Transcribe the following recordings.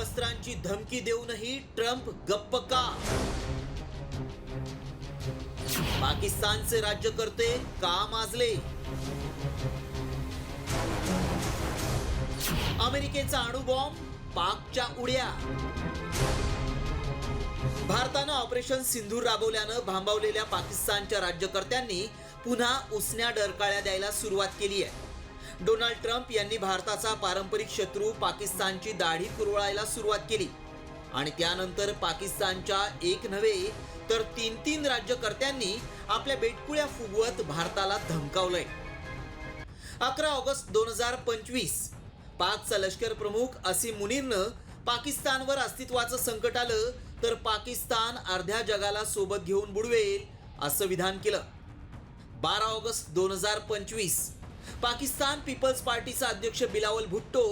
अण्वस्त्रांची धमकी देऊनही ट्रम्प गप्प का? पाकिस्तानचे राज्यकर्ते का माजले? अमेरिकेचा अणुबॉम्ब, पाकच्या उड्या. भारतानं ऑपरेशन सिंधूर राबवल्यानं भांबावलेल्या पाकिस्तानच्या राज्यकर्त्यांनी पुन्हा उसन्या डरकाळ्या द्यायला सुरुवात केली आहे. डोनाल्ड ट्रम्प यांनी भारताचा पारंपरिक शत्रू पाकिस्तानची दाढी कुरवाळायला सुरुवात केली आणि त्यानंतर पाकिस्तानच्या एक नव्हे तर तीन राज्यकर्त्यांनी आपल्या बेटकुळ्या फुगवत भारताला धमकावलंय. 11 ऑगस्ट 2025 पाकचा लष्कर प्रमुख असीम मुनीरनं पाकिस्तानवर अस्तित्वाचं संकट आलं तर पाकिस्तान अर्ध्या जगाला सोबत घेऊन बुडवेल असं विधान केलं. 12 ऑगस्ट 2025 पाकिस्तान पीपल्स पार्टीचा अध्यक्ष बिलावल भुट्टो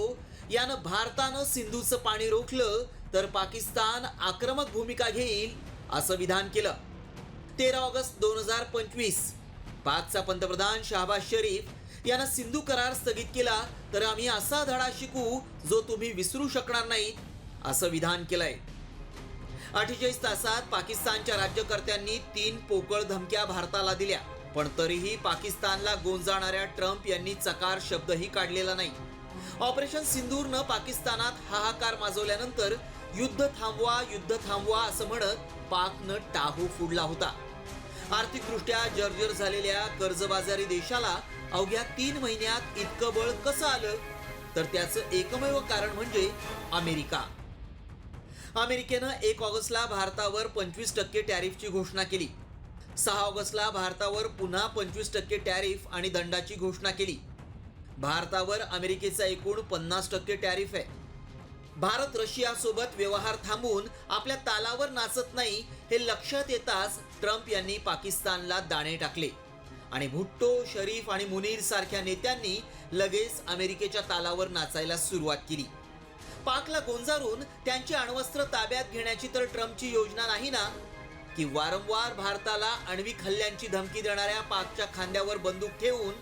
यानं भारतानं सिंधूचं पाणी रोखलं तर पाकिस्तान आक्रमक भूमिका घेईल असं विधान केलं. 13 ऑगस्ट 2025 पाकचा पंतप्रधान शहबाज शरीफ यानं सिंधू करार स्थगित केला तर आम्ही असा धडा शिकू जो तुम्ही विसरू शकणार नाही असं विधान केलंय. 48 तासात पाकिस्तानच्या राज्यकर्त्यांनी 3 पोकळ धमक्या भारताला दिल्या, पण तरीही पाकिस्तानला गोंजाणाऱ्या ट्रम्प यांनी चकार शब्दही काढलेला नाही. ऑपरेशन सिंदूरनं पाकिस्तानात हाहाकार माजवल्यानंतर युद्ध थांबवा असं म्हणत पाकनं टाहू फुडला होता. आर्थिकदृष्ट्या जर्जर झालेल्या कर्जबाजारी देशाला अवघ्या 3 महिन्यात इतकं बळ कसं आलं तर त्याचं एकमेव कारण म्हणजे अमेरिका. अमेरिकेनं 1 ऑगस्टला भारतावर 25% टॅरिफची घोषणा केली. 6 ऑगस्टला भारतावर पुन्हा 25% टॅरिफ आणि दंडाची घोषणा केली. भारतावर अमेरिकेचा एकूण 50% टॅरिफ आहे. भारत रशियासोबत व्यवहार थांबवून आपल्या तालावर नाचत नाही हे लक्षात येताच ट्रम्प यांनी पाकिस्तानला दाणे टाकले आणि भुट्टो, शरीफ आणि मुनीर सारख्या नेत्यांनी लगेच अमेरिकेच्या तालावर नाचायला सुरुवात केली. पाकला गोंजारून त्यांची अण्वस्त्र ताब्यात घेण्याची तर ट्रम्पची योजना नाही ना, की वारंवार भारताला आण्विक हल्ल्यांची धमकी देणाऱ्या पाकच्या खांद्यावर बंदूक ठेवून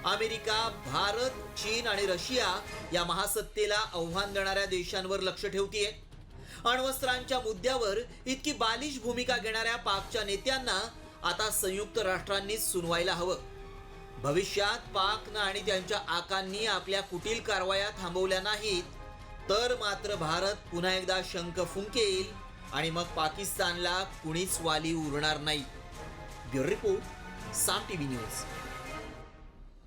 अमेरिका, भारत, चीन आणि रशिया या महासत्तेला आव्हान देणाऱ्या देशांवर लक्ष ठेवतीये. अण्वस्त्रांच्या मुद्द्यावर इतकी बालिश भूमिका घेणाऱ्या पाकच्या नेत्यांना आता संयुक्त राष्ट्रांनीच सुनवायला हवं. भविष्यात पाकनं आणि त्यांच्या आकांनी आपल्या कुटील कारवाया थांबवल्या नाहीत तर मात्र भारत पुन्हा एकदा शंख फुंकेल आणि मग पाकिस्तानला कुणीच वाली उरणार नाही. ब्युरो रिपोर्ट, साम टीव्ही न्यूज.